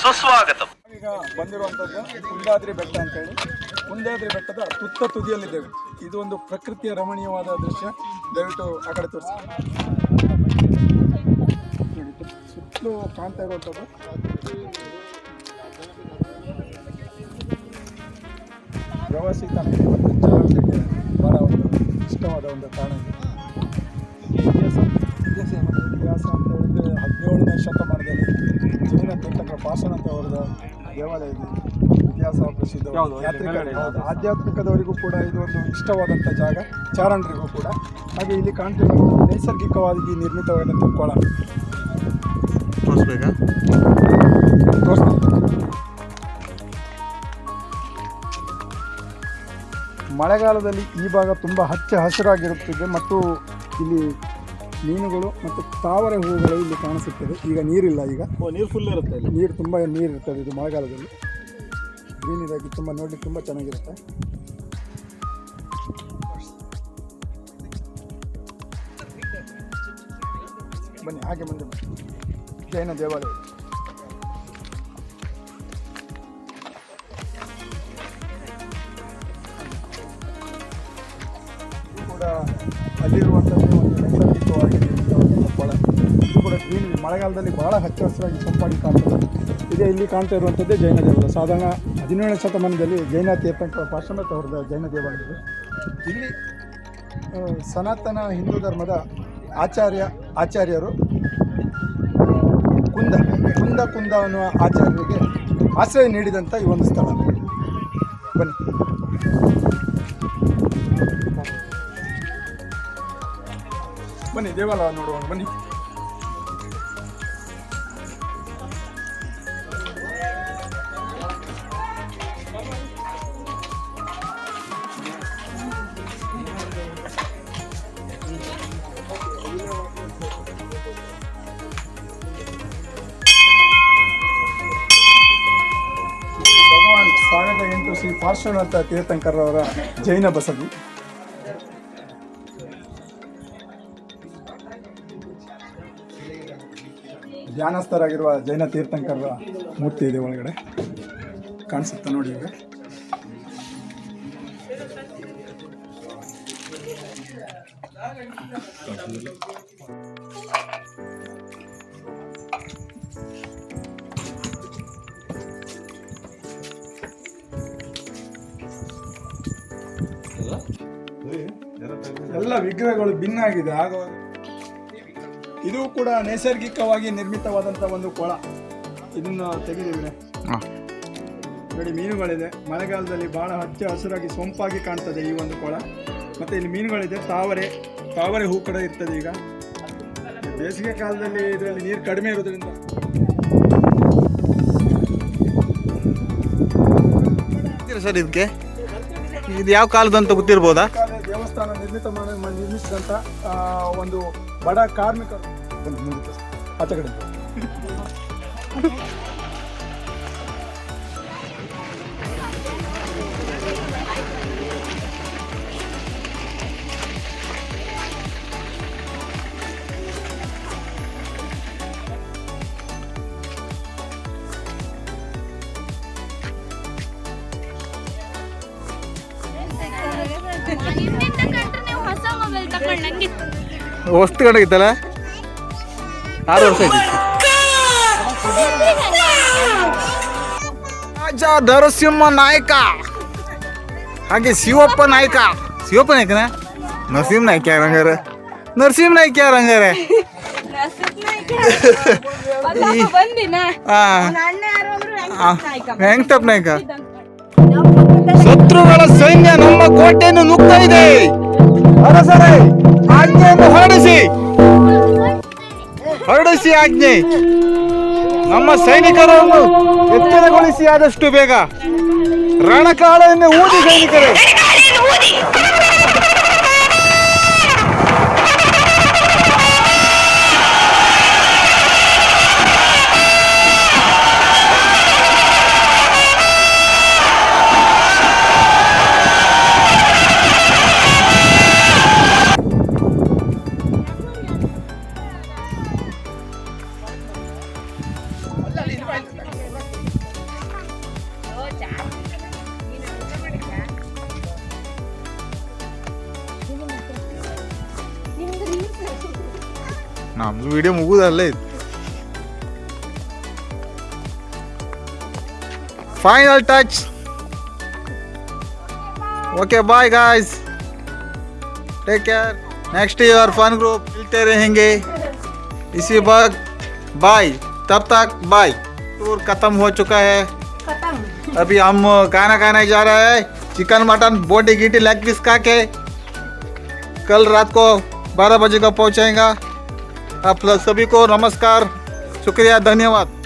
ಸುಸ್ವಾಗತಂ. ಈಗ ಬಂದಿರುವಂಥದ್ದು ಕುಂದಾದ್ರಿ ಬೆಟ್ಟ ಅಂತೇಳಿ. ಕುಂದಾದ್ರಿ ಬೆಟ್ಟದ ತುತ್ತ ತುದಿಯಲ್ಲಿದ್ದೇವೆ. ಇದು ಒಂದು ಪ್ರಕೃತಿಯ ರಮಣೀಯವಾದ ದೃಶ್ಯ. ದಯವಿಟ್ಟು ಆ ಕಡೆ ತೋರಿಸಿ. ಸುತ್ತಲೂ ಕಾಣ್ತಾ ಇರುವಂಥದ್ದು ಪ್ರವಾಸಿ ತಾಣಕ್ಕೆ ಮತ್ತು ಚಾಲನೆಗೆ ಭಾಳ ಒಂದು ಇಷ್ಟವಾದ ಒಂದು ತಾಣ ಇದೆ. ಇತಿಹಾಸ ಅಂತ ಹೇಳಿದರೆ 17ನೇ ಶತಮಾನದಲ್ಲಿ ಜೈನ ತೀರ್ಥಂಕರ ಪಾರ್ಶ್ವನಾಥ ಅವರದ ದೇವಾಲಯ ಇದೆ. ಇತಿಹಾಸ ಪ್ರಸಿದ್ಧ. ಆಧ್ಯಾತ್ಮಿಕದವರಿಗೂ ಕೂಡ ಇದು ಒಂದು ಇಷ್ಟವಾದಂಥ ಜಾಗ, ಚಾರಣರಿಗೂ ಕೂಡ. ಹಾಗೆ ಇಲ್ಲಿ ಕಾಣ್ತಿರುವಂಥ ನೈಸರ್ಗಿಕವಾಗಿ ನಿರ್ಮಿತವಾದಂಥ ಕೊಳ. ತೋರಿಸ್ಬೇಕಾ? ಮಳೆಗಾಲದಲ್ಲಿ ಈ ಭಾಗ ತುಂಬ ಹಚ್ಚ ಹಸಿರಾಗಿರುತ್ತದೆ ಮತ್ತು ಇಲ್ಲಿ ಮೀನುಗಳು ಮತ್ತು ತಾವರೆ ಹೂವುಗಳು ಇಲ್ಲಿ ಕಾಣಿಸುತ್ತದೆ. ಈಗ ನೀರಿಲ್ಲ, ಈಗ ನೀರು ಫುಲ್ ಇರುತ್ತೆ. ನೀರು ತುಂಬ ನೀರಿರ್ತದೆ ಇದು ಮಳೆಗಾಲದಲ್ಲಿ. ಗ್ರೀನಿದಾಗಿ ತುಂಬ ನೋಡಲಿಕ್ಕೆ ತುಂಬ ಚೆನ್ನಾಗಿರುತ್ತೆ. ಬನ್ನಿ, ಹಾಗೆ ಮುಂದೆ ಜೈನ ದೇವಾಲಯ. ಕೂಡ ಅಲ್ಲಿರುವಂಥದ್ದು ಒಂದು ನೈಸರ್ಗಿಕವಾಗಿ ಕೊಳ. ಇದು ಕೂಡ ಗ್ರೀನ್, ಮಳೆಗಾಲದಲ್ಲಿ ಭಾಳ ಹಚ್ಚ ಹಸಿರಾಗಿ ಸೊಂಪಾಗಿ ಕಾಣ್ತದೆ. ಇದೇ ಇಲ್ಲಿ ಕಾಣ್ತಾ ಇರುವಂಥದ್ದೇ ಜೈನ ದೇವಾಲಯ. ಸಾಧಾರಣ 17ನೇ ಶತಮಾನದಲ್ಲಿ ಜೈನ ತೀರ್ಥಂಕರ ಪಾರ್ಶ್ವನಾಥ ಅವರದ ಜೈನ ದೇವಾಲಯ ಇದೆ. ಇಲ್ಲಿ ಸನಾತನ ಹಿಂದೂ ಧರ್ಮದ ಆಚಾರ್ಯರು ಕುಂದ ಅನ್ನುವ ಆಚಾರ್ಯರಿಗೆ ಆಶ್ರಯ ನೀಡಿದಂಥ ಈ ಒಂದು ಸ್ಥಳ. ಬನ್ನಿ. ಬನ್ನಿ ದೇವಾಲಯ ನೋಡುವ. ಬನ್ನಿ. ಭಗವಾನ್ 1008 ಶ್ರೀ ಪಾರ್ಶ್ವನಾಥ ತೀರ್ಥಂಕರವರ ಜೈನ ಬಸದಿ. ಧ್ಯಾನಸ್ಥರಾಗಿರುವ ಜೈನ ತೀರ್ಥಂಕರರ ಮೂರ್ತಿ ಇದೆ ಒಳಗಡೆ, ಕಾಣಿಸುತ್ತಾ ನೋಡಿ. ಈಗ ಎಲ್ಲ ವಿಗ್ರಹಗಳು ಭಿನ್ನ ಆಗಿದೆ. ಆಗುವಾಗ ಇದು ಕೂಡ ನೈಸರ್ಗಿಕವಾಗಿ ನಿರ್ಮಿತವಾದಂಥ ಒಂದು ಕೊಳ. ಇದನ್ನು ತೆಗೆದಿವೆ ನೋಡಿ. ಮೀನುಗಳಿದೆ. ಮಳೆಗಾಲದಲ್ಲಿ ಭಾಳ ಹಚ್ಚ ಹಸಿರಾಗಿ ಸೊಂಪಾಗಿ ಕಾಣ್ತದೆ ಈ ಒಂದು ಕೊಳ. ಮತ್ತು ಇಲ್ಲಿ ಮೀನುಗಳಿದೆ. ತಾವರೆ ಹೂ ಕೂಡ ಇರ್ತದೆ. ಈಗ ಬೇಸಿಗೆ ಕಾಲದಲ್ಲಿ ಇದರಲ್ಲಿ ನೀರು ಕಡಿಮೆ ಇರೋದ್ರಿಂದ ಸರ್ ಇದಕ್ಕೆ ಇದು ಯಾವ ಕಾಲದಂತ ಗೊತ್ತಿರ್ಬೋದಾ? ದೇವಸ್ಥಾನ ನಿರ್ಮಿಸಿದಂಥ ಒಂದು ಬಡ ಕಾರ್ಮಿಕರು. ಆಚೆ ಕಡೆ ವಸ್ತು ಕಂಡಾಗಿತ್ತಲ್ಲ, 6 ವರ್ಷ ಆಯ್ತು. ರಾಜ ನರಸಿಂಹ ನಾಯಕ, ಹಾಗೆ ಶಿವಪ್ಪ ನಾಯಕನ ನರಸಿಂಹ ನಾಯ್ಕ ಯಾರಂಗಾರೆ? ನರಸಿಂಹ ನಾಯ್ಕ ಯಾರಂಗಾರೆ? ವೆಂಕಟಪ್ಪ ನಾಯ್ಕ. ಶತ್ರುಗಳ ಸೈನ್ಯ ನಮ್ಮ ಕೋಟೆಯನ್ನು ನುಗ್ತಾ ಇದೆ. ಅರಸರೇ, ಆಜ್ಞೆಯನ್ನು ಹೊರಡಿಸಿ ಆಜ್ಞೆ. ನಮ್ಮ ಸೈನಿಕರನ್ನು ಎಚ್ಚರಗೊಳಿಸಿ ಆದಷ್ಟು ಬೇಗ. ರಣಕಾಳೆಯನ್ನು ಊದಿ ಸೈನಿಕರೇ. ನಮ್ದು ವಿಡಿಯೋ ಮುಗುದಲ್ಲೇ ಇತ್ತು. Final touch. Okay bye guys, take care. Next year fun group मिलते रहेंगे इसी वक्त. बाय. तब तक बाय. टूर खत्म हो चुका है. अभी हम खाना खाने जा रहे हैं. चिकन मटन बोटी गिटी लेग पीस खा के कल रात को 12 बजे को पहुंचेगा. आप सभी को नमस्कार, शुक्रिया, धन्यवाद.